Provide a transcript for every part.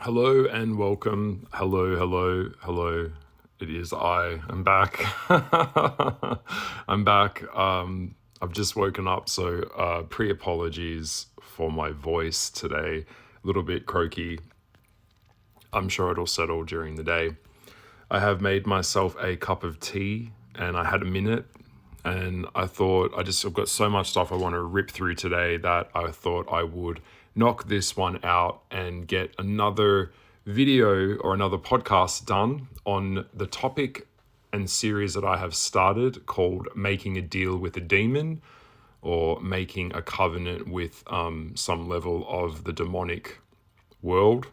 Hello and welcome. Hello, hello, hello. It is I. I'm back. I'm back. I've just woken up, so pre-apologies for my voice today. A little bit croaky. I'm sure it'll settle during the day. I have made myself a cup of tea and I had a minute and I thought I've got so much stuff I want to rip through today that I thought I would knock this one out and get another video or another podcast done on the topic and series that I have started called Making a Deal with a Demon, or making a covenant with some level of the demonic world.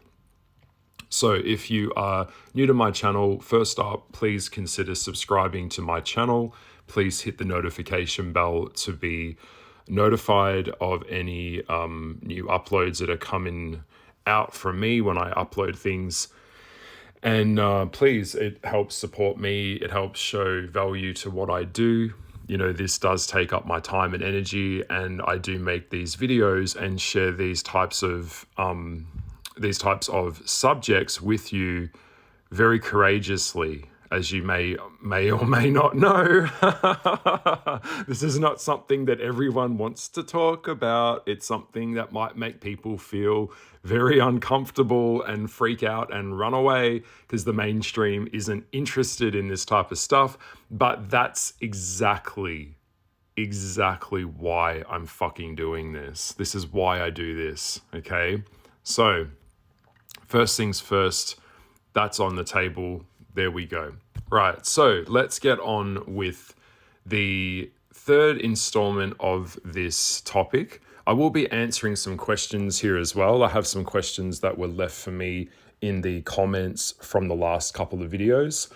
So if you are new to my channel, first up, please consider subscribing to my channel. Please hit the notification bell to be notified of any new uploads that are coming out from me when I upload things. And please, it helps support me. It helps show value to what I do. You know, this does take up my time and energy, and I do make these videos and share these types of subjects with you very courageously, as you may or may not know. This is not something that everyone wants to talk about. It's something that might make people feel very uncomfortable and freak out and run away because the mainstream isn't interested in this type of stuff. But that's exactly why I'm fucking doing this. This is why I do this, okay? So, first things first, that's on the table. There we go. Right, so let's get on with the third installment of this topic. I will be answering some questions here as well. I have some questions that were left for me in the comments from the last couple of videos.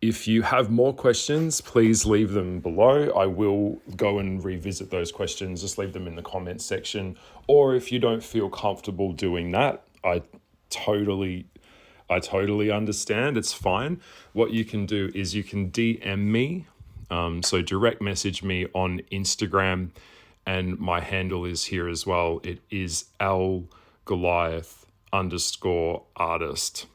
If you have more questions, please leave them below. I will go and revisit those questions. Just leave them in the comments section. Or if you don't feel comfortable doing that, I totally understand. It's fine. What you can do is you can DM me. So direct message me on Instagram, and my handle is here as well. It is LGoliath_artist.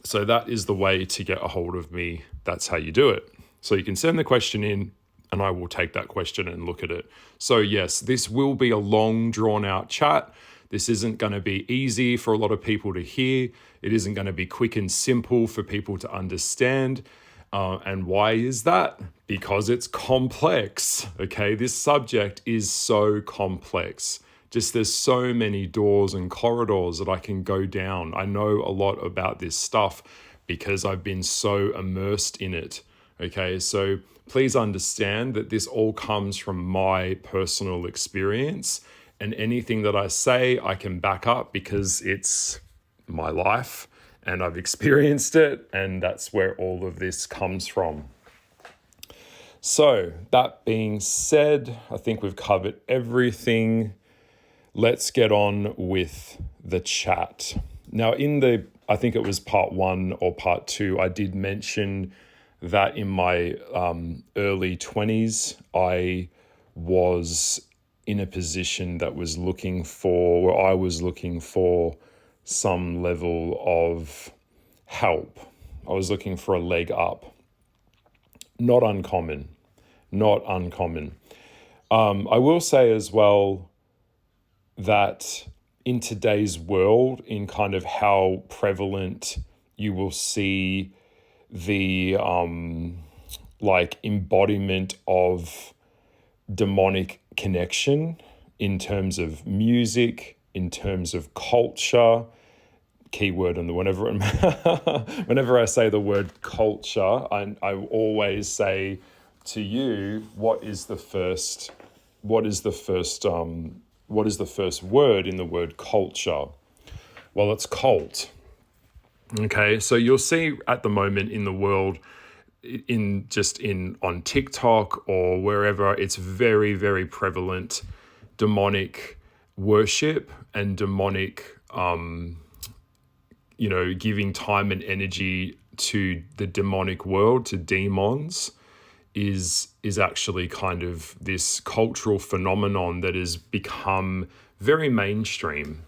So that is the way to get a hold of me. That's how you do it. So you can send the question in and I will take that question and look at it. So yes, this will be a long drawn out chat. This isn't going to be easy for a lot of people to hear. It isn't going to be quick and simple for people to understand. And why is that? Because it's complex, okay? This subject is so complex. Just there's so many doors and corridors that I can go down. I know a lot about this stuff because I've been so immersed in it, okay? So please understand that this all comes from my personal experience, and anything that I say, I can back up because it's my life and I've experienced it, and that's where all of this comes from. So that being said, I think we've covered everything. Let's get on with the chat. Now, I think it was part 1 or part 2, I did mention that in my early 20s, I was in a position that was I was looking for some level of help. I was looking for a leg up. Not uncommon. I will say as well that in today's world, in kind of how prevalent you will see the embodiment of demonic connection in terms of music, in terms of culture, keyword, and whenever I say the word culture, I always say to you, what is the first word in the word culture? Well, it's cult. Okay, so you'll see at the moment in the world, on TikTok or wherever, it's very, very prevalent demonic worship and demonic, giving time and energy to the demonic world, to demons, is actually kind of this cultural phenomenon that has become very mainstream.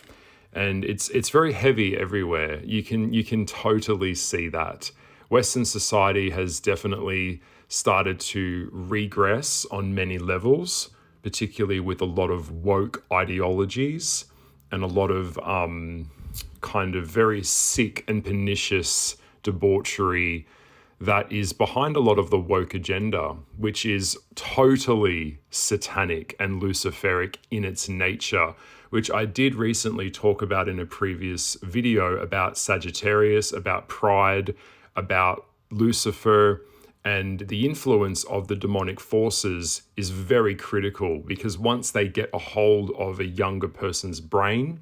And it's very heavy everywhere. You can totally see that. Western society has definitely started to regress on many levels, particularly with a lot of woke ideologies and a lot of kind of very sick and pernicious debauchery that is behind a lot of the woke agenda, which is totally satanic and luciferic in its nature, which I did recently talk about in a previous video about Sagittarius, about pride, about Lucifer, and the influence of the demonic forces is very critical, because once they get a hold of a younger person's brain,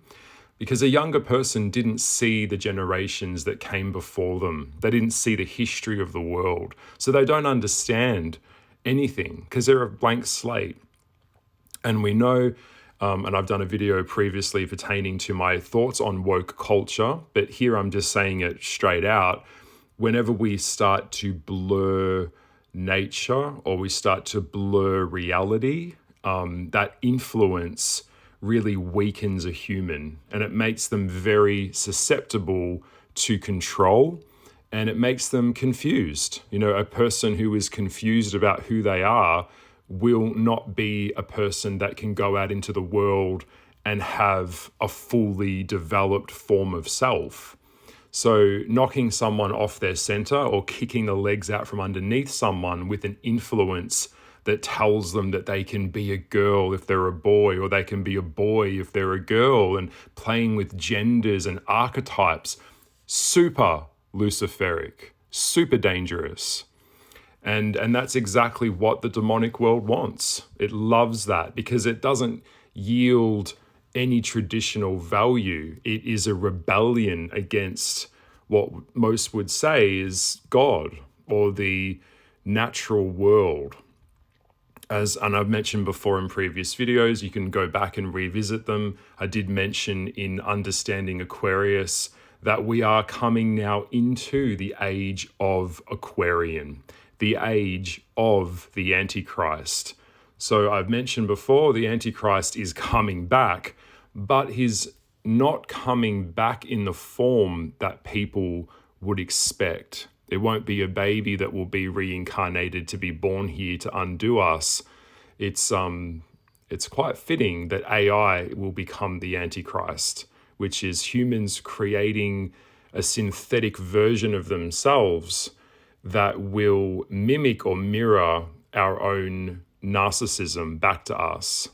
because a younger person didn't see the generations that came before them. They didn't see the history of the world. So they don't understand anything because they're a blank slate. And we know, and I've done a video previously pertaining to my thoughts on woke culture, but here I'm just saying it straight out. Whenever we start to blur nature or we start to blur reality, that influence really weakens a human, and it makes them very susceptible to control, and it makes them confused. You know, a person who is confused about who they are will not be a person that can go out into the world and have a fully developed form of self. So knocking someone off their center or kicking the legs out from underneath someone with an influence that tells them that they can be a girl if they're a boy, or they can be a boy if they're a girl, and playing with genders and archetypes, super luciferic, super dangerous. And that's exactly what the demonic world wants. It loves that because it doesn't yield any traditional value. It is a rebellion against what most would say is God or the natural world. And I've mentioned before in previous videos, you can go back and revisit them. I did mention in Understanding Aquarius that we are coming now into the age of Aquarian, the age of the Antichrist. So I've mentioned before, the Antichrist is coming back, but he's not coming back in the form that people would expect. It won't be a baby that will be reincarnated to be born here to undo us. It's quite fitting that AI will become the Antichrist, which is humans creating a synthetic version of themselves that will mimic or mirror our own narcissism back to us.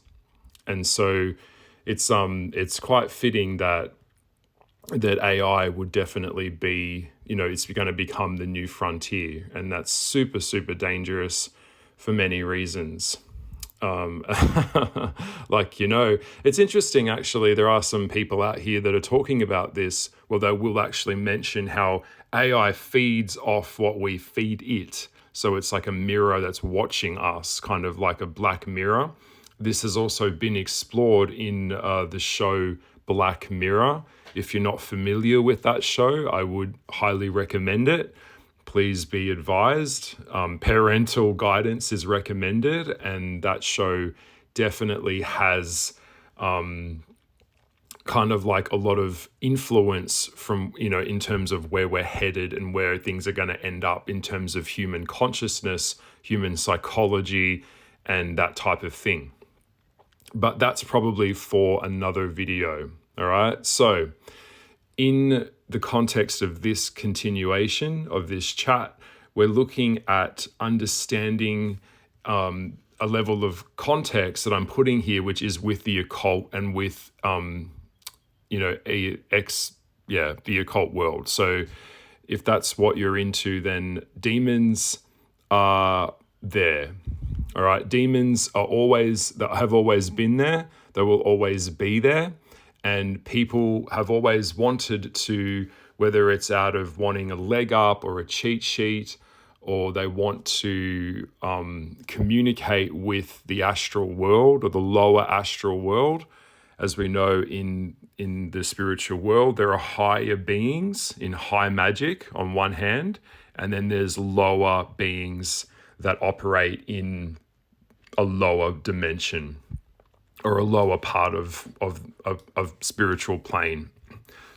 And so it's quite fitting that AI would definitely be, it's going to become the new frontier. And that's super, super dangerous for many reasons. It's interesting, actually, there are some people out here that are talking about this. Well, they will actually mention how AI feeds off what we feed it. So it's like a mirror that's watching us, kind of like a black mirror. This has also been explored in the show Black Mirror. If you're not familiar with that show, I would highly recommend it. Please be advised. Parental guidance is recommended, and that show definitely has kind of like a lot of influence from, in terms of where we're headed and where things are going to end up in terms of human consciousness, human psychology, and that type of thing. But that's probably for another video. All right. So in the context of this continuation of this chat, we're looking at understanding a level of context that I'm putting here, which is with the occult and with, the occult world. So if that's what you're into, then demons are there. All right. Demons have always been there. They will always be there. And people have always wanted to, whether it's out of wanting a leg up or a cheat sheet, or they want to communicate with the astral world or the lower astral world. As we know in the spiritual world, there are higher beings in high magic on one hand, and then there's lower beings that operate in a lower dimension. or a lower part of spiritual plane.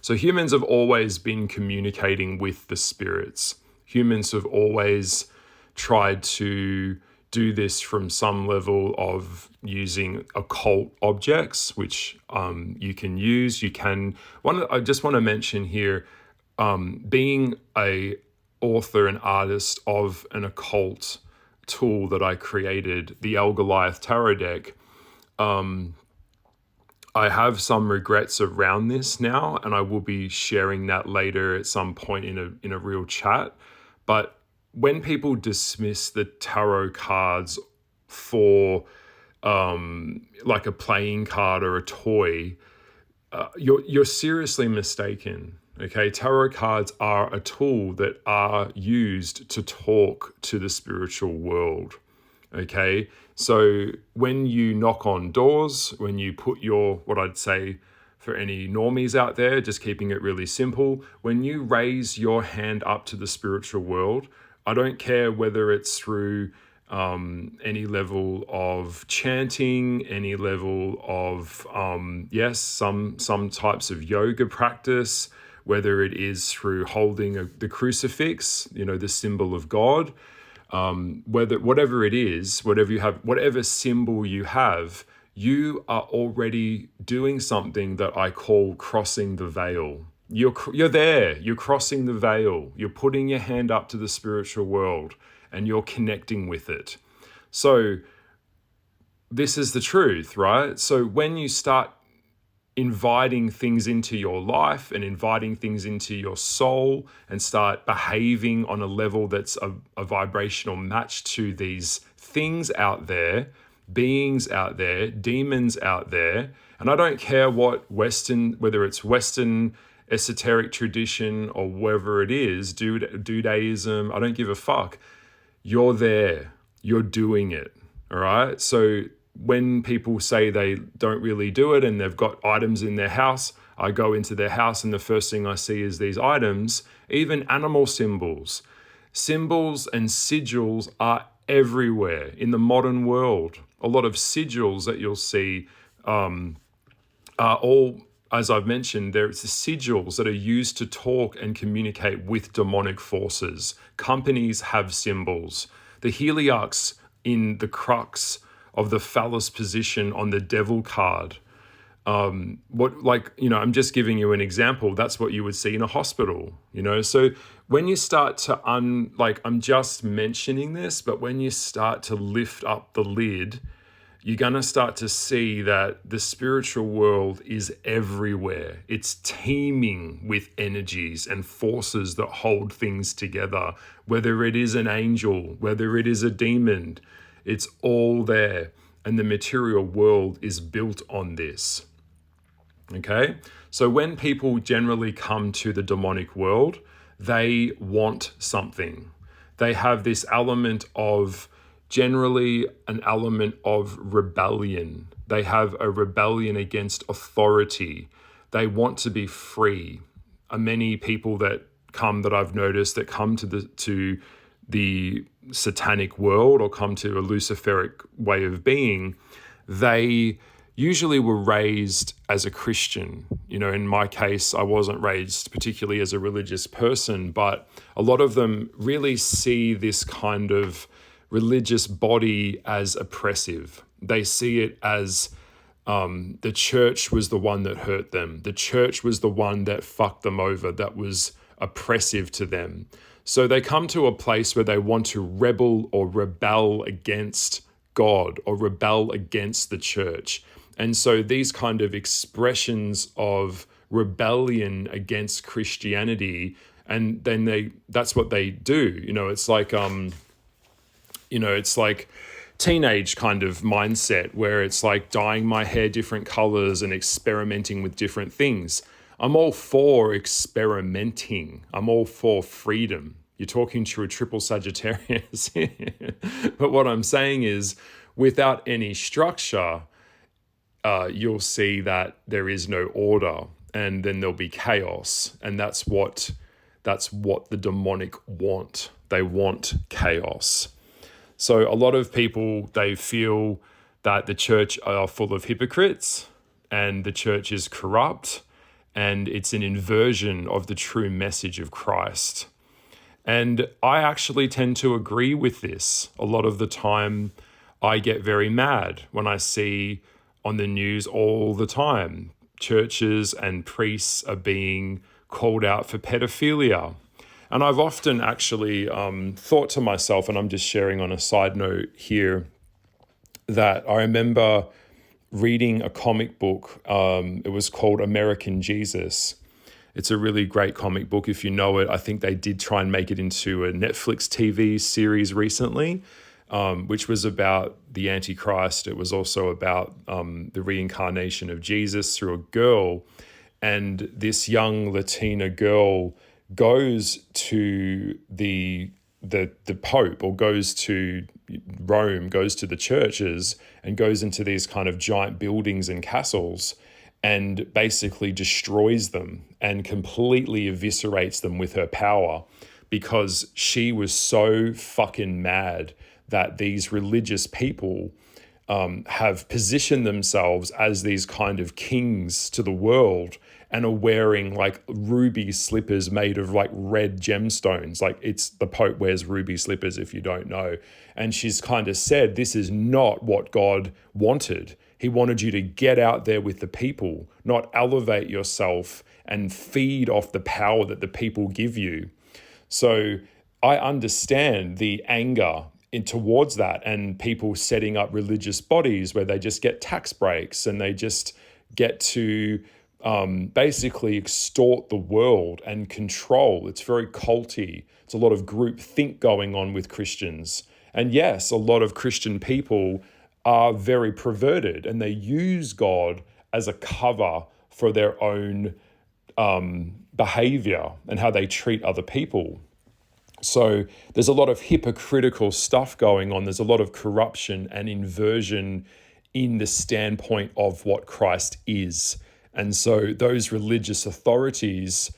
So humans have always been communicating with the spirits. Humans have always tried to do this from some level of using occult objects, which you can use. I just want to mention here, being a author and artist of an occult tool that I created, the El Goliath Tarot deck. I have some regrets around this now, and I will be sharing that later at some point in a real chat. But when people dismiss the tarot cards for like a playing card or a toy, you're seriously mistaken. Okay, tarot cards are a tool that are used to talk to the spiritual world. Okay, so when you knock on doors, when you put what I'd say for any normies out there, just keeping it really simple, when you raise your hand up to the spiritual world, I don't care whether it's through any level of chanting, any level of, some types of yoga practice, whether it is through holding the crucifix, the symbol of God, whatever it is, whatever symbol you have, you are already doing something that I call crossing the veil. You're there. You're crossing the veil. You're putting your hand up to the spiritual world, and you're connecting with it. So this is the truth, right? So when you start inviting things into your life and inviting things into your soul and start behaving on a level that's a vibrational match to these things out there, beings out there, demons out there, and I don't care whether it's Western esoteric tradition or wherever it is, Judaism, I don't give a fuck. You're there. You're doing it. All right? So when people say they don't really do it and they've got items in their house, I go into their house and the first thing I see is these items, even animal symbols. Symbols and sigils are everywhere in the modern world. A lot of sigils that you'll see are all, as I've mentioned, there's the sigils that are used to talk and communicate with demonic forces. Companies have symbols. The heliarchs in the crux of the phallus position on the devil card. I'm just giving you an example. That's what you would see in a hospital, So when you start to I'm just mentioning this, but when you start to lift up the lid, you're going to start to see that the spiritual world is everywhere. It's teeming with energies and forces that hold things together, whether it is an angel, whether it is a demon, it's all there. And the material world is built on this. Okay? So when people generally come to the demonic world, they want something. They have this generally an element of rebellion. They have a rebellion against authority. They want to be free. Many people that I've noticed that come to the satanic world or come to a Luciferic way of being, they usually were raised as a Christian. In my case, I wasn't raised particularly as a religious person, but a lot of them really see this kind of religious body as oppressive. They see it as the church was the one that hurt them. The church was the one that fucked them over, that was oppressive to them. So they come to a place where they want to rebel or rebel against God or rebel against the church. And so these kind of expressions of rebellion against Christianity, and then that's what they do. It's like it's like teenage kind of mindset where it's like dyeing my hair different colors and experimenting with different things. I'm all for experimenting. I'm all for freedom. You're talking to a triple Sagittarius. But what I'm saying is, without any structure, you'll see that there is no order, and then there'll be chaos. And that's what the demonic want. They want chaos. So a lot of people, they feel that the church are full of hypocrites and the church is corrupt and it's an inversion of the true message of Christ. And I actually tend to agree with this. A lot of the time, I get very mad when I see on the news all the time churches and priests are being called out for pedophilia. And I've often actually thought to myself, and I'm just sharing on a side note here, that I remember reading a comic book. It was called American Jesus. It's a really great comic book if you know it. I think they did try and make it into a Netflix TV series recently, which was about the Antichrist. It was also about the reincarnation of Jesus through a girl. And this young Latina girl goes to the Pope, or goes to Rome, goes to the churches, and goes into these kind of giant buildings and castles and basically destroys them and completely eviscerates them with her power, because she was so fucking mad that these religious people have positioned themselves as these kind of kings to the world and are wearing like ruby slippers made of like red gemstones. Like, it's the Pope wears ruby slippers, if you don't know. And she's kind of said, this is not what God wanted. He wanted you to get out there with the people, not elevate yourself and feed off the power that the people give you. So I understand the anger towards that, and people setting up religious bodies where they just get tax breaks and they just get to basically extort the world and control. It's very culty. It's a lot of group think going on with Christians. And yes, a lot of Christian people are very perverted, and they use God as a cover for their own behavior and how they treat other people. So there's a lot of hypocritical stuff going on. There's a lot of corruption and inversion in the standpoint of what Christ is. And so those religious authorities,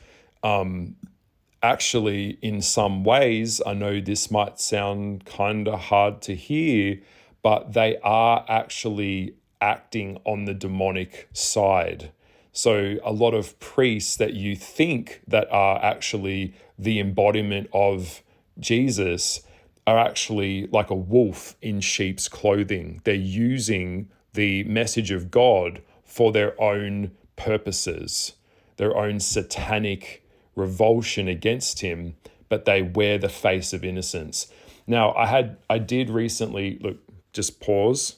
actually, in some ways, I know this might sound kind of hard to hear, but they are actually acting on the demonic side. So a lot of priests that you think that are actually the embodiment of Jesus are actually like a wolf in sheep's clothing. They're using the message of God for their own purposes, their own satanic revulsion against him, but they wear the face of innocence. Now, I did recently, look, just pause.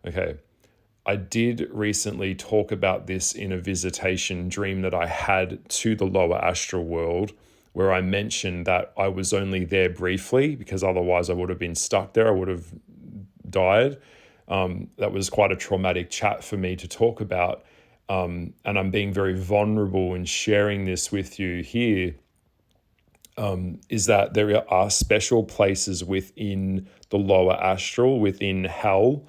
Okay. I did recently talk about this in a visitation dream that I had to the lower astral world, where I mentioned that I was only there briefly because otherwise I would have been stuck there. I would have died. That was quite a traumatic chat for me to talk about. And I'm being very vulnerable in sharing this with you here, is that there are special places within the lower astral, within hell.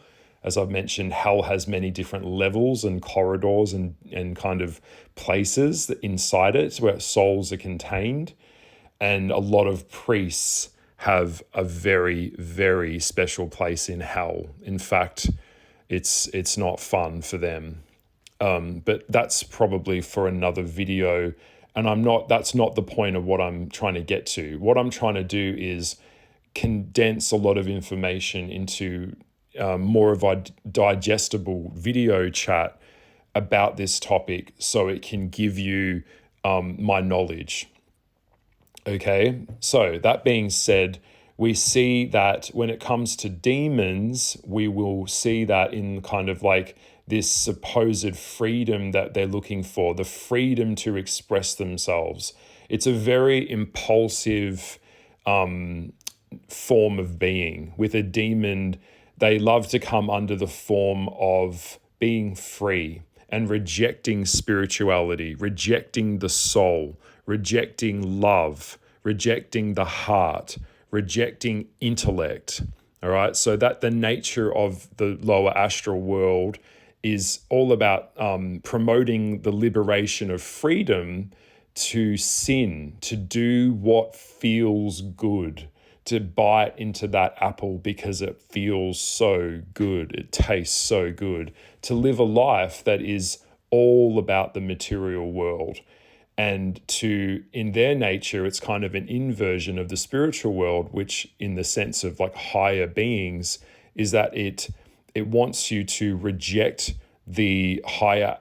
As I've mentioned, hell has many different levels and corridors and kind of places inside it where souls are contained. And a lot of priests have a very, very special place in hell. In fact, it's not fun for them. But that's probably for another video. And that's not the point of what I'm trying to get to. What I'm trying to do is condense a lot of information into more of a digestible video chat about this topic so it can give you my knowledge. Okay, so that being said, we see that when it comes to demons, we will see that in kind of like this supposed freedom that they're looking for, the freedom to express themselves. It's a very impulsive form of being. With a demon, they love to come under the form of being free and rejecting spirituality, rejecting the soul, rejecting love, rejecting the heart, rejecting intellect. All right, so that the nature of the lower astral world is all about promoting the liberation of freedom to sin, to do what feels good, to bite into that apple because it feels so good, it tastes so good, to live a life that is all about the material world. And in their nature, it's kind of an inversion of the spiritual world, which in the sense of like higher beings, is that it wants you to reject the higher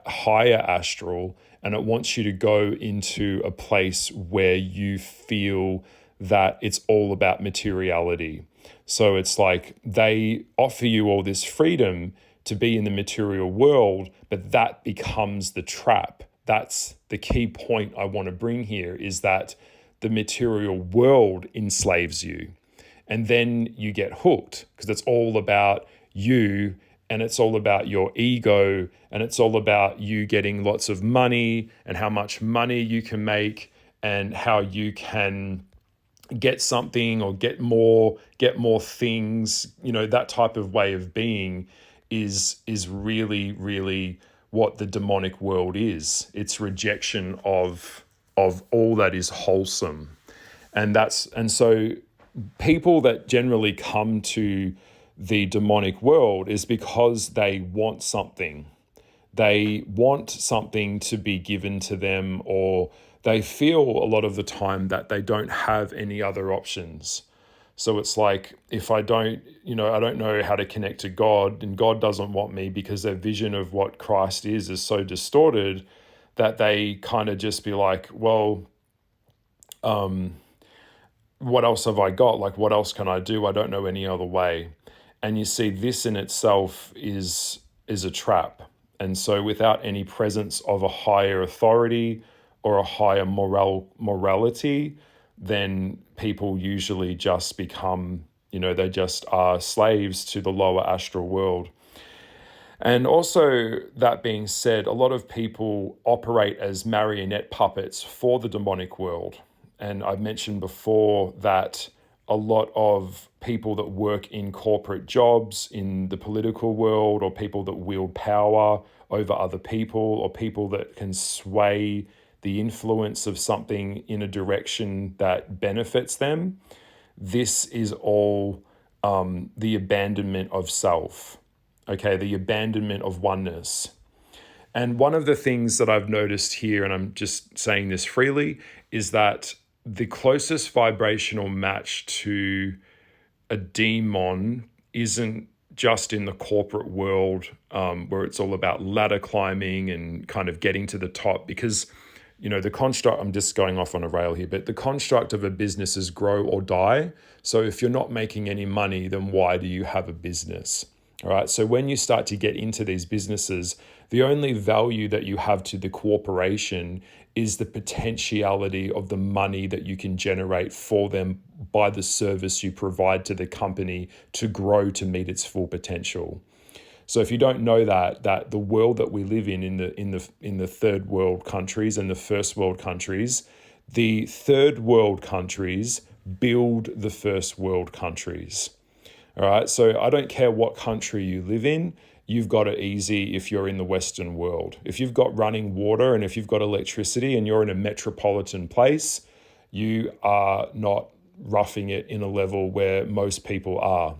astral, and it wants you to go into a place where you feel that it's all about materiality. So it's like they offer you all this freedom to be in the material world, but that becomes the trap. That's the key point I want to bring here, is that the material world enslaves you. And then you get hooked because it's all about you, and it's all about your ego, and it's all about you getting lots of money and how much money you can make and how you can get something or get more things. That type of way of being is really, really what the demonic world is. It's rejection of all that is wholesome. And so people that generally come to the demonic world is because they want something. They want something to be given to them, or they feel a lot of the time that they don't have any other options. So it's like, if I don't know how to connect to God, and God doesn't want me, because their vision of what Christ is so distorted that they kind of just be like, well, what else have I got? Like, what else can I do? I don't know any other way. And you see, this in itself is a trap. And so without any presence of a higher authority or a higher morality, then people usually just become, they just are slaves to the lower astral world. And also, that being said, a lot of people operate as marionette puppets for the demonic world. And I've mentioned before that a lot of people that work in corporate jobs, in the political world, or people that wield power over other people, or people that can sway the influence of something in a direction that benefits them, this is all the abandonment of self, the abandonment of oneness. And one of the things that I've noticed here, and I'm just saying this freely, is that the closest vibrational match to a demon isn't just in the corporate world, where it's all about ladder climbing and kind of getting to the top, because the construct, I'm just going off on a rail here, but the construct of a business is grow or die. So if you're not making any money, then why do you have a business? All right. So when you start to get into these businesses, the only value that you have to the corporation is the potentiality of the money that you can generate for them by the service you provide to the company to grow to meet its full potential. So if you don't know that the world that we live in the third world countries and the first world countries, the third world countries build the first world countries. All right. So I don't care what country you live in, you've got it easy if you're in the Western world. If you've got running water and if you've got electricity and you're in a metropolitan place, you are not roughing it in a level where most people are.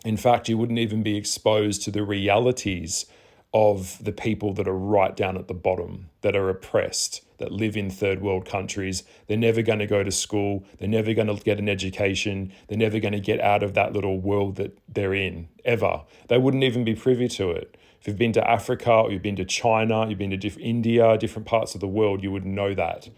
In fact, you wouldn't even be exposed to the realities of the people that are right down at the bottom, that are oppressed, that live in third world countries. They're never going to go to school. They're never going to get an education. They're never going to get out of that little world that they're in, ever. They wouldn't even be privy to it. If you've been to Africa, or you've been to China, you've been to India, different parts of the world, you would know that.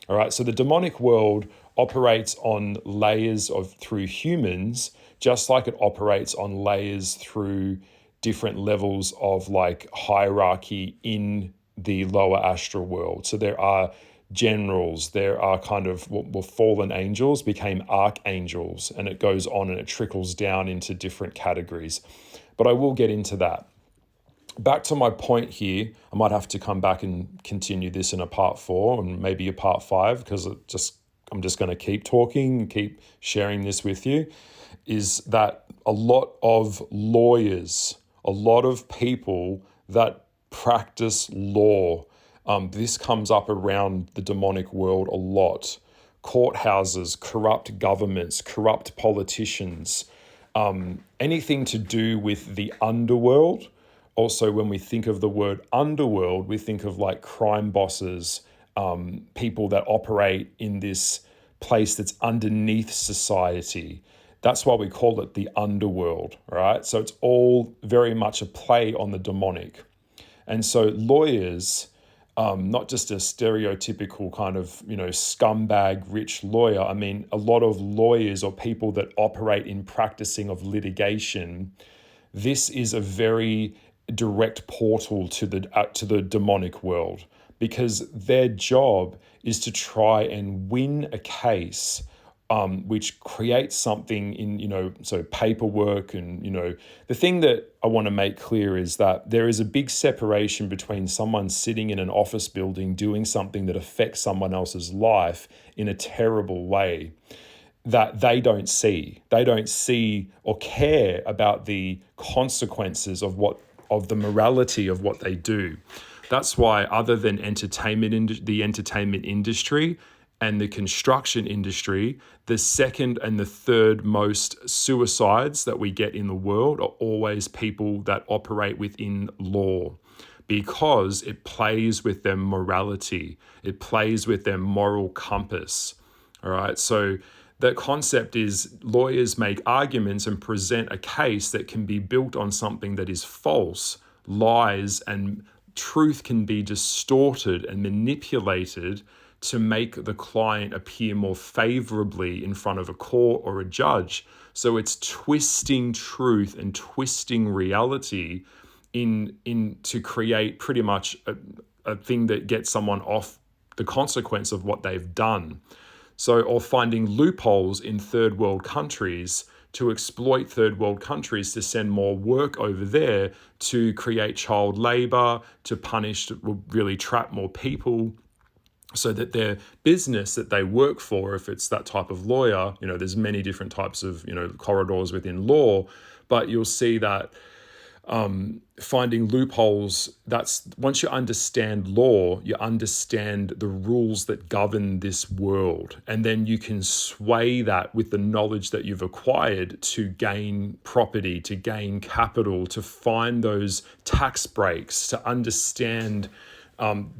All right, so the demonic world operates on layers through humans, just like it operates on layers through different levels of like hierarchy in the lower astral world. So there are generals, there are kind of what were fallen angels became archangels, and it goes on and it trickles down into different categories. But I will get into that. Back to my point here, I might have to come back and continue this in a part 4 and maybe a part 5, because I'm just going to keep talking and keep sharing this with you, is that a lot of lawyers, a lot of people that practice law, this comes up around the demonic world a lot. courthouses, corrupt governments, corrupt politicians, anything to do with the underworld. Also, when we think of the word underworld, we think of like crime bosses, people that operate in this place that's underneath society. That's why we call it the underworld, right? So it's all very much a play on the demonic. And so lawyers, not just a stereotypical kind of, scumbag rich lawyer. I mean, a lot of lawyers or people that operate in practicing of litigation, this is a very direct portal to the demonic world, because their job is to try and win a case, which creates something in, so paperwork. And, the thing that I want to make clear is that there is a big separation between someone sitting in an office building doing something that affects someone else's life in a terrible way that they don't see. They don't see or care about the consequences of the morality of what they do. That's why, other than the entertainment industry and the construction industry, the second and the third most suicides that we get in the world are always people that operate within law, because it plays with their morality. It plays with their moral compass. All right. So the concept is lawyers make arguments and present a case that can be built on something that is false, lies, and truth can be distorted and manipulated to make the client appear more favorably in front of a court or a judge. So it's twisting truth and twisting reality in to create pretty much a thing that gets someone off the consequence of what they've done. So, or finding loopholes in third world countries to exploit third world countries to send more work over there, to create child labor, to punish, really trap more people, so that their business that they work for, if it's that type of lawyer, there's many different types of, corridors within law, but you'll see that finding loopholes, that's once you understand law, you understand the rules that govern this world, and then you can sway that with the knowledge that you've acquired to gain property, to gain capital, to find those tax breaks, to understand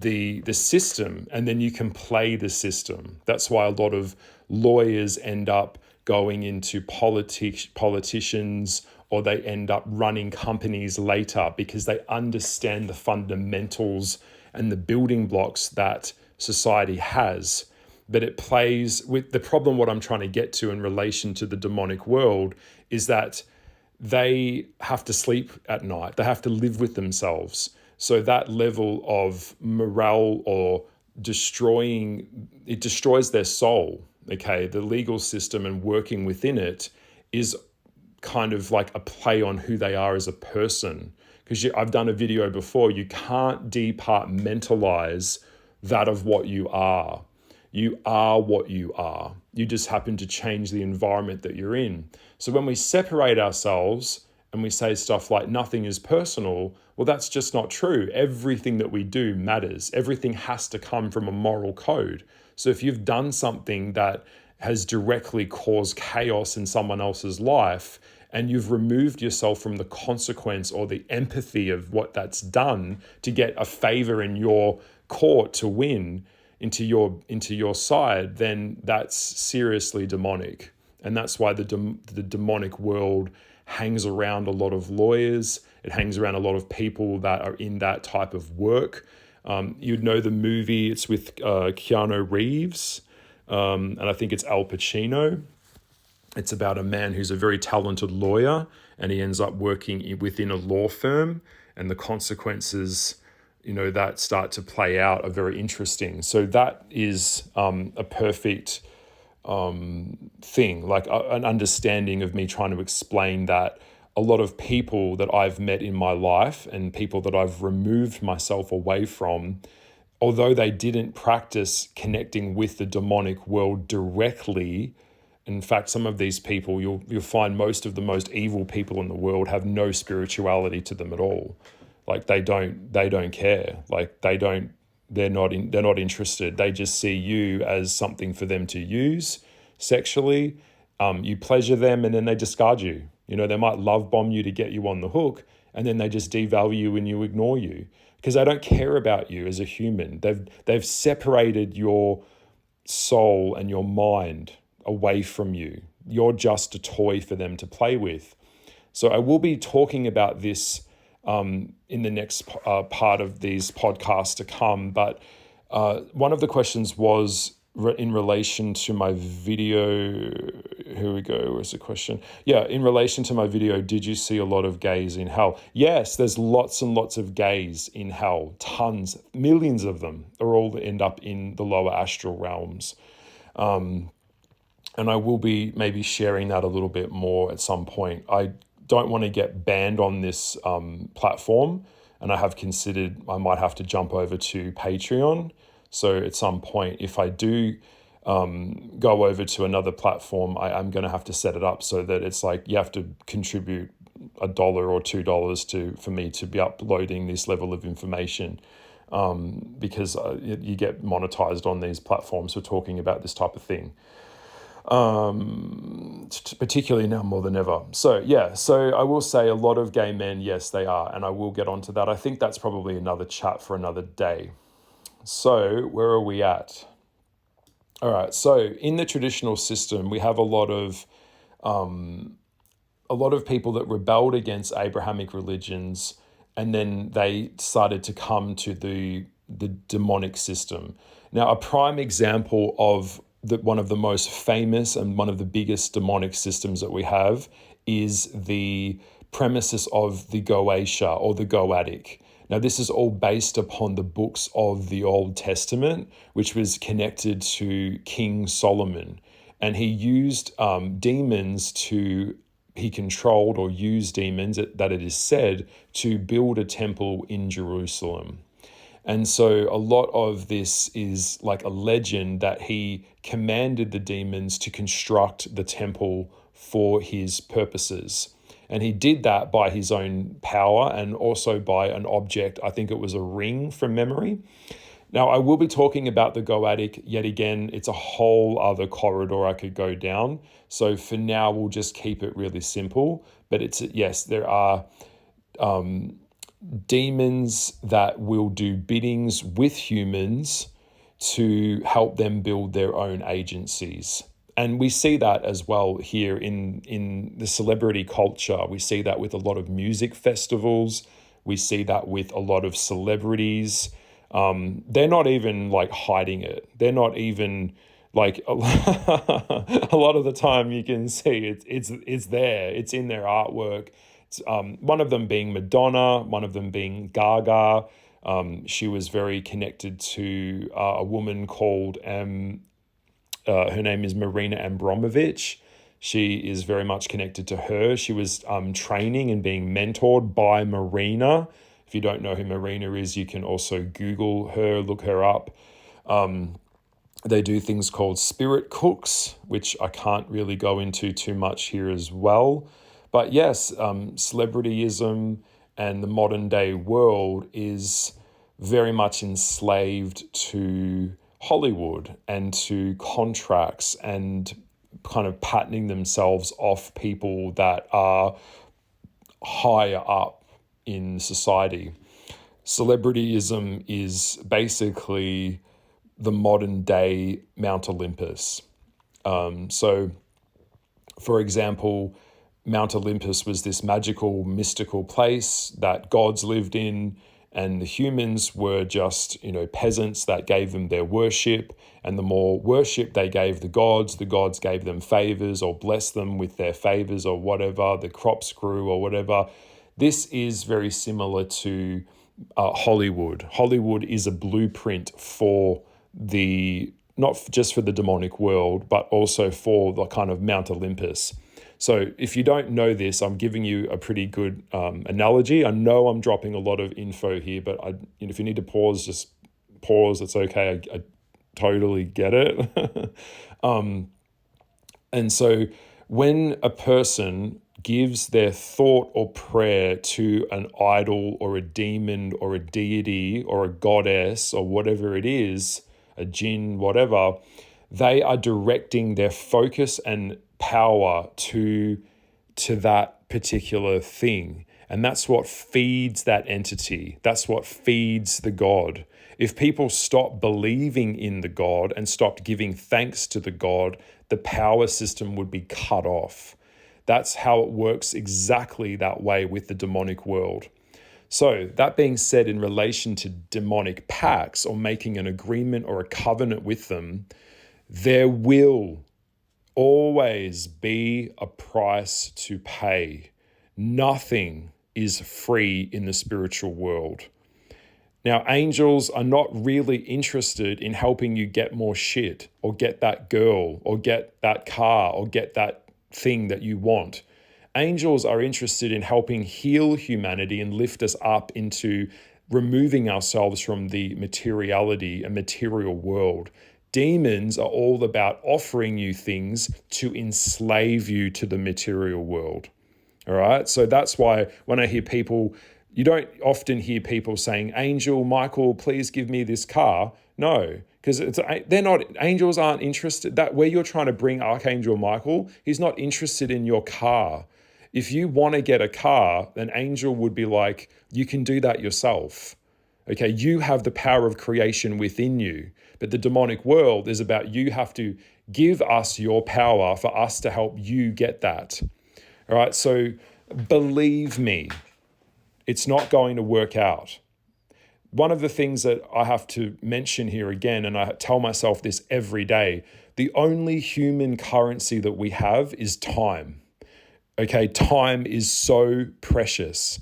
the system, and then you can play the system. That's why a lot of lawyers end up going into politicians, or they end up running companies later, because they understand the fundamentals and the building blocks that society has. But it plays with the problem. What I'm trying to get to in relation to the demonic world is that they have to sleep at night. They have to live with themselves. So that level of morale or it destroys their soul. Okay, the legal system and working within it is kind of like a play on who they are as a person. Because I've done a video before, you can't departmentalize that of what you are. You are what you are. You just happen to change the environment that you're in. So when we separate ourselves and we say stuff like nothing is personal, well, that's just not true. Everything that we do matters. Everything has to come from a moral code. So if you've done something that has directly caused chaos in someone else's life, and you've removed yourself from the consequence or the empathy of what that's done to get a favor in your court to win into your side, then that's seriously demonic. And that's why the demonic world hangs around a lot of lawyers. It hangs around a lot of people that are in that type of work. You'd know the movie, it's with Keanu Reeves, and I think it's Al Pacino. It's about a man who's a very talented lawyer, and he ends up working within a law firm, and the consequences, that start to play out are very interesting. So that is a perfect thing, like an understanding of me trying to explain that a lot of people that I've met in my life and people that I've removed myself away from, although they didn't practice connecting with the demonic world directly. In fact, some of these people, you'll find most of the most evil people in the world have no spirituality to them at all. Like they don't care. Like they don't they're not interested. They just see you as something for them to use sexually. You pleasure them and then they discard you. They might love bomb you to get you on the hook, and then they just devalue you and you ignore you because they don't care about you as a human. They've separated your soul and your mind away from you. You're just a toy for them to play with. So I will be talking about this in the next part of these podcasts to come. But one of the questions was in relation to my video. Here we go. Where's the question? Yeah, in relation to my video, did you see a lot of gays in hell? Yes, there's lots and lots of gays in hell. Tons, millions of them are all that end up in the lower astral realms. And I will be maybe sharing that a little bit more at some point. I don't want to get banned on this platform, and I have considered I might have to jump over to Patreon. So at some point, if I do go over to another platform, I'm going to have to set it up so that it's like you have to contribute $1 or $2 for me to be uploading this level of information, because you get monetized on these platforms for talking about this type of thing. Particularly now more than ever. So I will say a lot of gay men, yes, they are, and I will get onto that. I think that's probably another chat for another day. So where are we at? All right. So in the traditional system, we have a lot of people that rebelled against Abrahamic religions, and then they started to come to the demonic system. Now, a prime example of one of the most famous and one of the biggest demonic systems that we have is the premises of the Goetia or the Goatic. Now, this is all based upon the books of the Old Testament, which was connected to King Solomon. And he used demons he controlled or used demons, that it is said, to build a temple in Jerusalem. And so a lot of this is like a legend that he commanded the demons to construct the temple for his purposes. And he did that by his own power and also by an object. I think it was a ring from memory. Now, I will be talking about the Goatic yet again. It's a whole other corridor I could go down. So for now, we'll just keep it really simple. But yes, there are demons that will do biddings with humans to help them build their own agencies. And we see that as well here in the celebrity culture. We see that with a lot of music festivals. We see that with a lot of celebrities. They're not even like hiding it. They're not even like a lot of the time you can see it's there. It's in their artwork. One of them being Madonna, one of them being Gaga. She was very connected to a woman called, her name is Marina Abramovich. She is very much connected to her. She was training and being mentored by Marina. If you don't know who Marina is, you can also Google her, look her up. They do things called spirit cooks, which I can't really go into too much here as well. But yes, celebrityism and the modern day world is very much enslaved to Hollywood and to contracts and kind of patterning themselves off people that are higher up in society. Celebrityism is basically the modern day Mount Olympus. So, for example, Mount Olympus was this magical, mystical place that gods lived in, and the humans were just, peasants that gave them their worship. And the more worship they gave the gods gave them favors or blessed them with their favors or whatever, the crops grew or whatever. This is very similar to Hollywood. Hollywood is a blueprint for not just for the demonic world, but also for the kind of Mount Olympus. So if you don't know this, I'm giving you a pretty good analogy. I know I'm dropping a lot of info here, but if you need to pause, just pause. It's okay. I totally get it. And so when a person gives their thought or prayer to an idol or a demon or a deity or a goddess or whatever it is, a jinn, whatever, they are directing their focus and power to that particular thing. And that's what feeds that entity. That's what feeds the God. If people stopped believing in the God and stopped giving thanks to the God, the power system would be cut off. That's how it works exactly that way with the demonic world. So that being said, in relation to demonic pacts or making an agreement or a covenant with them, there will always be a price to pay. Nothing is free in the spiritual world. Now, angels are not really interested in helping you get more shit or get that girl or get that car or get that thing that you want. Angels are interested in helping heal humanity and lift us up into removing ourselves from the materiality and material world. Demons are all about offering you things to enslave you to the material world. All right. So that's why when I hear people, you don't often hear people saying, Angel Michael, please give me this car. No, because they're not, angels aren't interested. That where you're trying to bring Archangel Michael, he's not interested in your car. If you want to get a car, an angel would be like, you can do that yourself. Okay, you have the power of creation within you. But the demonic world is about you have to give us your power for us to help you get that. All right, so believe me, it's not going to work out. One of the things that I have to mention here again, and I tell myself this every day, the only human currency that we have is time. Okay, time is so precious.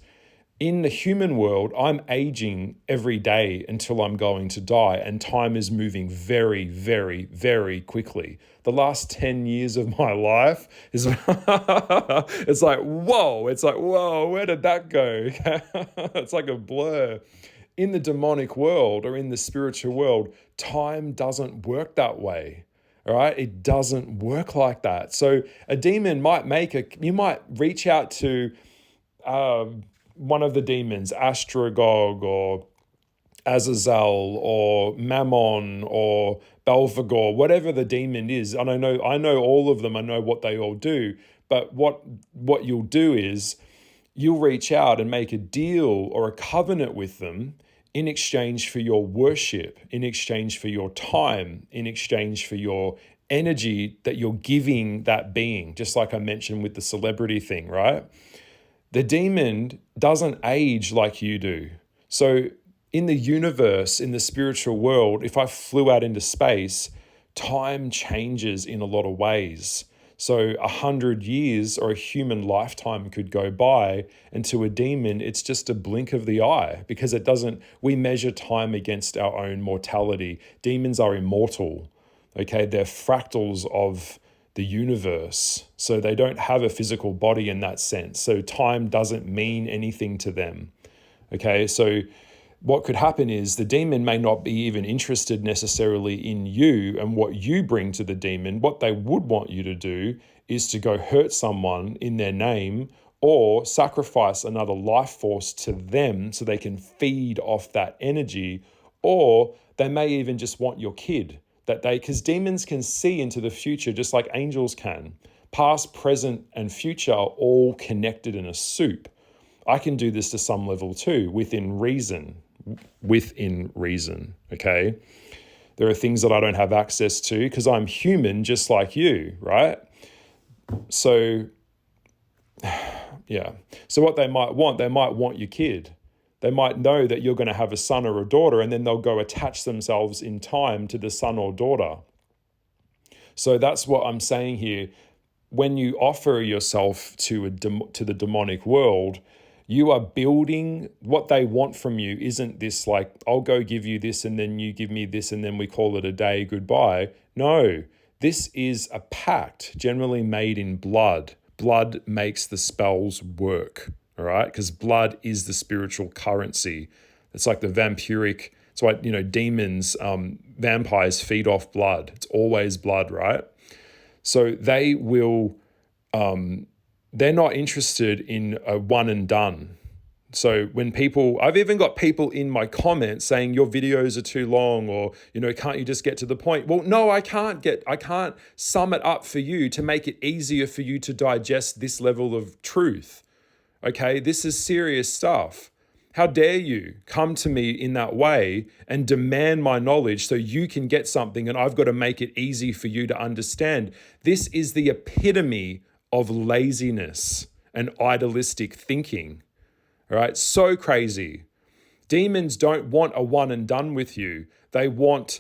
In the human world, I'm aging every day until I'm going to die, and time is moving very, very, very quickly. The last 10 years of my life is, it's like, whoa, where did that go? It's like a blur. In the demonic world or in the spiritual world, time doesn't work that way. All right, it doesn't work like that. So a demon you might reach out to one of the demons, Astragog or Azazel or Mammon or Belphegor, whatever the demon is. And I know all of them. I know what they all do. But what you'll do is you'll reach out and make a deal or a covenant with them in exchange for your worship, in exchange for your time, in exchange for your energy that you're giving that being, just like I mentioned with the celebrity thing, right? The demon doesn't age like you do. So in the universe, in the spiritual world, if I flew out into space, time changes in a lot of ways. So 100 years or a human lifetime could go by, and to a demon, it's just a blink of the eye because we measure time against our own mortality. Demons are immortal, okay? They're fractals of the universe. So they don't have a physical body in that sense. So time doesn't mean anything to them, okay? So what could happen is the demon may not be even interested necessarily in you and what you bring to the demon. What they would want you to do is to go hurt someone in their name or sacrifice another life force to them so they can feed off that energy. Or they may even just want your kid, because demons can see into the future just like angels can. Past, present, and future are all connected in a soup. I can do this to some level too, within reason, okay? There are things that I don't have access to because I'm human just like you, right? So, yeah. So what they might want your kid. They might know that you're going to have a son or a daughter, and then they'll go attach themselves in time to the son or daughter. So that's what I'm saying here. When you offer yourself to the demonic world, you are building what they want from you. Isn't this like, I'll go give you this and then you give me this and then we call it a day, goodbye. No, this is a pact generally made in blood. Blood makes the spells work, all right? Because blood is the spiritual currency. It's like the vampiric, it's why, demons, vampires feed off blood. It's always blood, right? So they will they're not interested in a one and done. So when I've even got people in my comments saying your videos are too long, or, can't you just get to the point? Well, no, I can't sum it up for you to make it easier for you to digest this level of truth. Okay, this is serious stuff. How dare you come to me in that way and demand my knowledge so you can get something and I've got to make it easy for you to understand. This is the epitome of laziness and idealistic thinking. All right, so crazy. Demons don't want a one and done with you. They want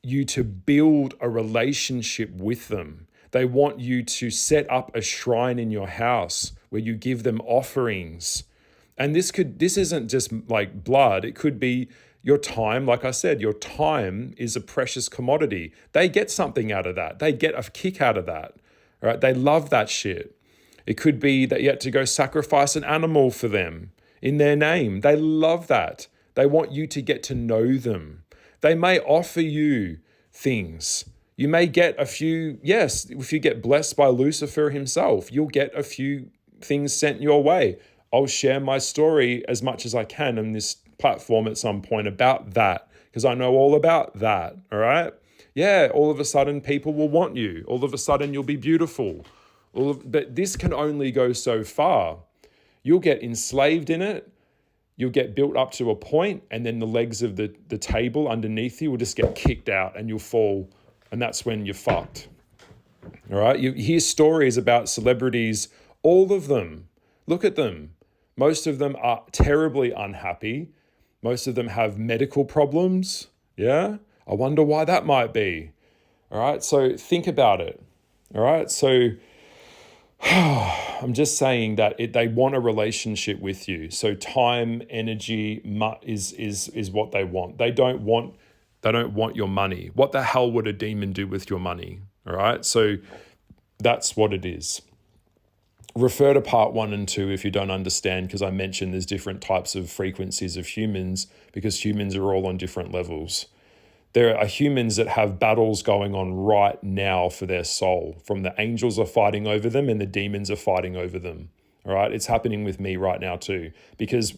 you to build a relationship with them. They want you to set up a shrine in your house where you give them offerings. And this isn't just like blood. It could be your time. Like I said, your time is a precious commodity. They get something out of that. They get a kick out of that. All right, they love that shit. It could be that you had to go sacrifice an animal for them in their name. They love that. They want you to get to know them. They may offer you things. You may get a few, yes, if you get blessed by Lucifer himself, you'll get a few things sent your way. I'll share my story as much as I can on this platform at some point about that, because I know all about that, all right? Yeah, all of a sudden people will want you. All of a sudden you'll be beautiful. But this can only go so far. You'll get enslaved in it. You'll get built up to a point, and then the legs of the table underneath you will just get kicked out and you'll fall. And that's when you're fucked. All right? You hear stories about celebrities, all of them. Look at them. Most of them are terribly unhappy. Most of them have medical problems. Yeah? I wonder why that might be. All right? So think about it. All right? So I'm just saying that they want a relationship with you. So time, energy is what they want. They don't want your money. What the hell would a demon do with your money? All right? So that's what it is. Refer to part 1 and 2 if you don't understand, because I mentioned there's different types of frequencies of humans, because humans are all on different levels. There are humans that have battles going on right now for their soul. From the angels are fighting over them and the demons are fighting over them. All right, it's happening with me right now too. Because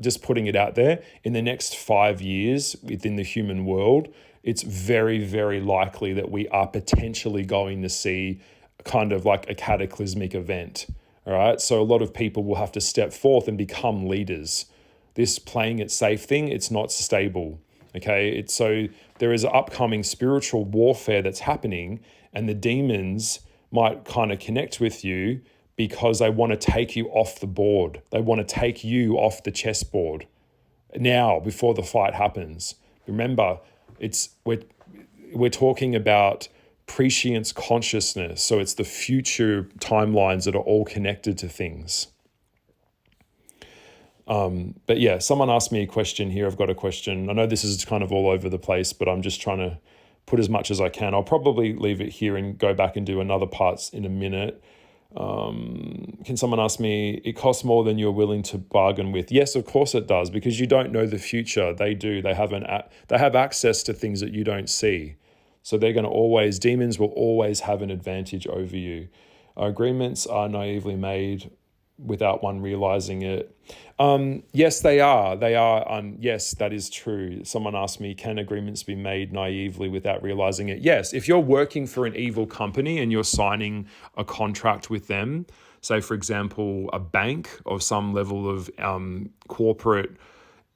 just putting it out there, in the next 5 years within the human world, it's very, very likely that we are potentially going to see kind of like a cataclysmic event. All right, so a lot of people will have to step forth and become leaders. This playing it safe thing, it's not stable. Okay, so there is an upcoming spiritual warfare that's happening, and the demons might kind of connect with you because they want to take you off the board. They want to take you off the chessboard now before the fight happens. Remember, we're talking about prescience consciousness, so it's the future timelines that are all connected to things. But yeah, someone asked me a question here. I've got a question. I know this is kind of all over the place, but I'm just trying to put as much as I can. I'll probably leave it here and go back and do another parts in a minute. Can someone ask me, it costs more than you're willing to bargain with? Yes, of course it does, because you don't know the future. They do. They have access to things that you don't see. So demons will always have an advantage over you. Agreements are naively made without one realizing it. Yes, they are. Yes, that is true. Someone asked me, can agreements be made naively without realizing it? Yes, if you're working for an evil company and you're signing a contract with them, say, for example, a bank or some level of corporate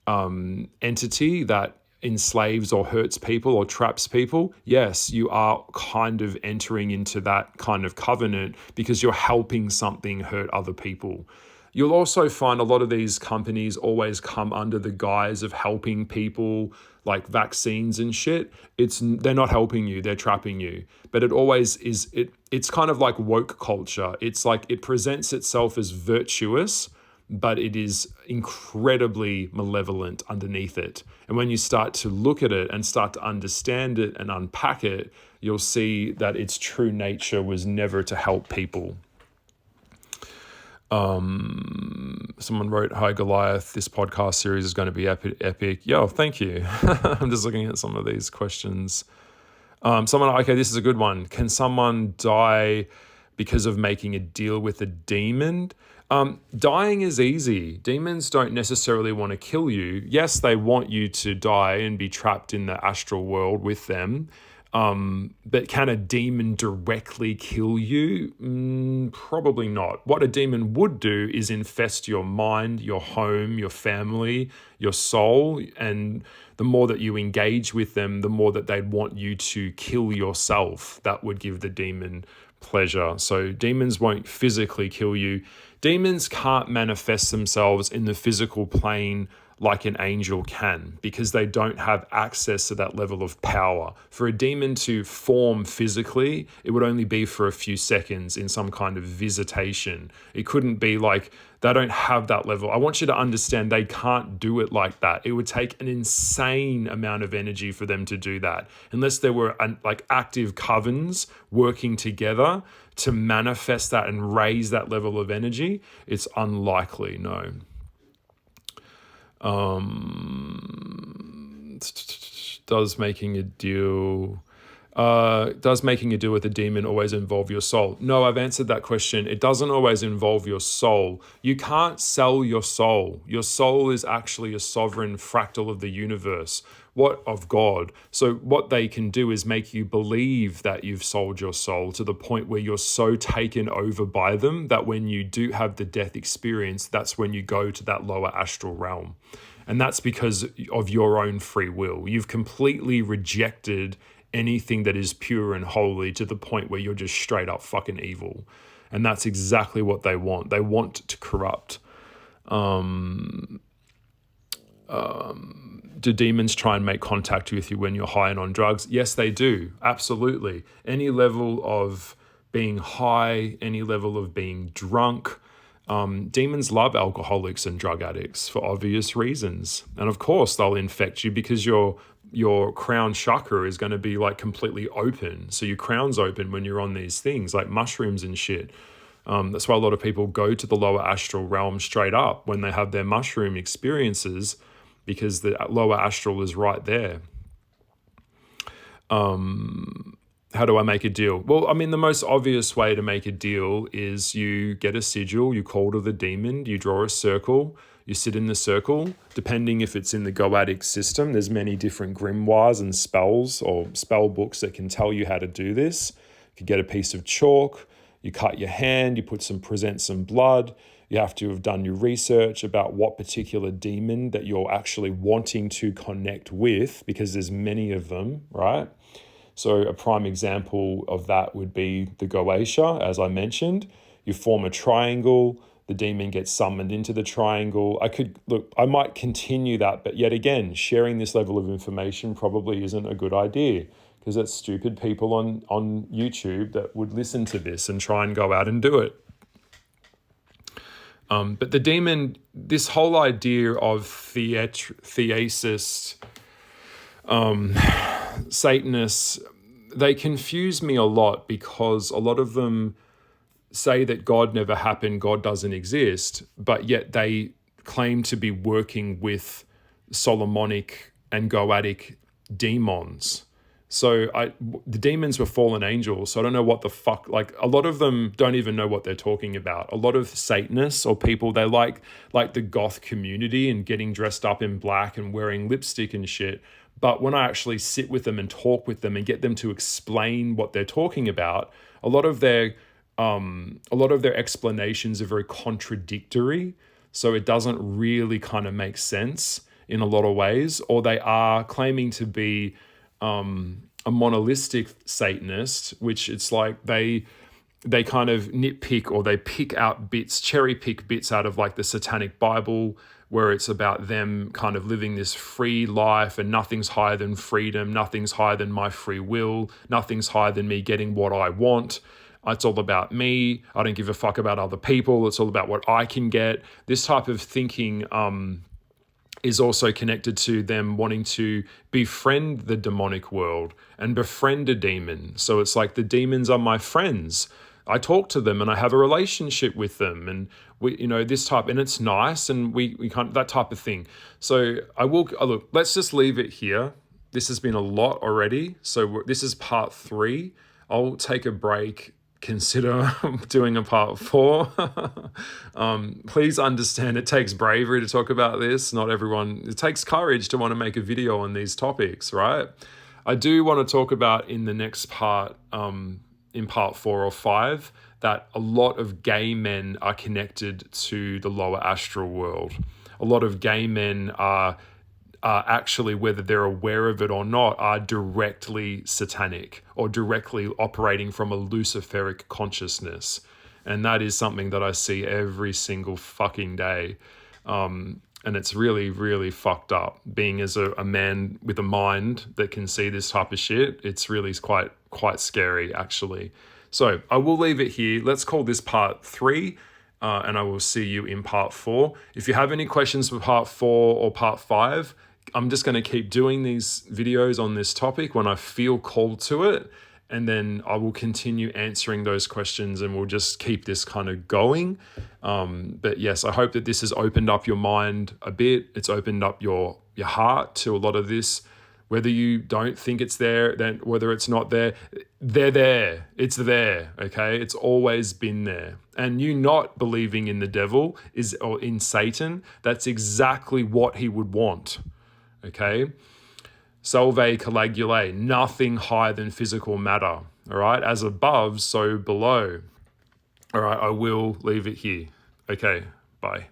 entity that enslaves or hurts people or traps people, yes, you are kind of entering into that kind of covenant because you're helping something hurt other people. You'll also find a lot of these companies always come under the guise of helping people, like vaccines and shit. They're not helping you, they're trapping you. But it always is, it's kind of like woke culture. It's like it presents itself as virtuous, but it is incredibly malevolent underneath it. And when you start to look at it and start to understand it and unpack it, you'll see that its true nature was never to help people. Someone wrote, "Hi Goliath, this podcast series is going to be epic." Yeah, thank you. I'm just looking at some of these questions. Okay, this is a good one. Can someone die because of making a deal with a demon. Dying is easy. Demons don't necessarily want to kill you. Yes, they want you to die and be trapped in the astral world with them. But can a demon directly kill you? Probably not. What a demon would do is infest your mind, your home, your family, your soul. And the more that you engage with them, the more that they'd want you to kill yourself. That would give the demon pleasure. So demons won't physically kill you. Demons can't manifest themselves in the physical plane like an angel can, because they don't have access to that level of power. For a demon to form physically, it would only be for a few seconds in some kind of visitation. It couldn't be like, they don't have that level. I want you to understand they can't do it like that. It would take an insane amount of energy for them to do that. Unless there were like active covens working together to manifest that and raise that level of energy, it's unlikely, no. Does making a deal with a demon always involve your soul? No, I've answered that question. It doesn't always involve your soul. You can't sell your soul. Your soul is actually a sovereign fractal of the universe, of God. So what they can do is make you believe that you've sold your soul to the point where you're so taken over by them that when you do have the death experience, that's when you go to that lower astral realm. And that's because of your own free will. You've completely rejected anything that is pure and holy to the point where you're just straight up fucking evil. And that's exactly what they want. They want to corrupt. Do demons try and make contact with you when you're high and on drugs? Yes, they do. Absolutely. Any level of being high, any level of being drunk. Demons love alcoholics and drug addicts for obvious reasons. And of course, they'll infect you because your crown chakra is going to be like completely open. So your crown's open when you're on these things like mushrooms and shit. That's why a lot of people go to the lower astral realm straight up when they have their mushroom experiences, because the lower astral is right there. How do I make a deal? Well, I mean, the most obvious way to make a deal is you get a sigil, you call to the demon, you draw a circle, you sit in the circle. Depending if it's in the Goadic system, there's many different grimoires and spells or spell books that can tell you how to do this. You get a piece of chalk, you cut your hand, you present some blood. You have to have done your research about what particular demon that you're actually wanting to connect with, because there's many of them, right? So a prime example of that would be the Goetia, as I mentioned. You form a triangle, the demon gets summoned into the triangle. I might continue that, but yet again, sharing this level of information probably isn't a good idea, because it's stupid people on YouTube that would listen to this and try and go out and do it. But the demon, this whole idea of theasis, Satanists, they confuse me a lot, because a lot of them say that God never happened, God doesn't exist, but yet they claim to be working with Solomonic and Goadic demons. So the demons were fallen angels, so I don't know what the fuck, like a lot of them don't even know what they're talking about. A lot of Satanists or people, they like the goth community and getting dressed up in black and wearing lipstick and shit. But when I actually sit with them and talk with them and get them to explain what they're talking about, a lot of their explanations are very contradictory. So it doesn't really kind of make sense in a lot of ways, or they are claiming to be a monolithic Satanist, which it's like they kind of nitpick, or they pick out bits, cherry pick bits out of like the Satanic Bible, where it's about them kind of living this free life and nothing's higher than freedom, nothing's higher than my free will, nothing's higher than me getting what I want. It's all about me. I don't give a fuck about other people. It's all about what I can get. This type of thinking is also connected to them wanting to befriend the demonic world and befriend a demon. So it's like the demons are my friends. I talk to them and I have a relationship with them, and we, this type, and it's nice, and we can't, that type of thing. So look, let's just leave it here. This has been a lot already. So this is part 3. I'll take a break consider doing a part 4. Please understand it takes bravery to talk about this. Not everyone, it takes courage to want to make a video on these topics, right? I do want to talk about in the next part, in part 4 or 5, that a lot of gay men are connected to the lower astral world. A lot of gay men are actually, whether they're aware of it or not, are directly satanic or directly operating from a Luciferic consciousness. And that is something that I see every single fucking day. And it's really, really fucked up. Being as a man with a mind that can see this type of shit, it's really quite scary, actually. So I will leave it here. Let's call this part 3. And I will see you in part 4. If you have any questions for part 4 or part 5, I'm just going to keep doing these videos on this topic when I feel called to it. And then I will continue answering those questions and we'll just keep this kind of going. But yes, I hope that this has opened up your mind a bit. It's opened up your heart to a lot of this. Whether you don't think it's there, then whether it's not there, they're there. It's there, okay? It's always been there. And you not believing in the devil or in Satan, that's exactly what he would want, okay? Salve calagulae, nothing higher than physical matter, all right? As above, so below. All right, I will leave it here. Okay, bye.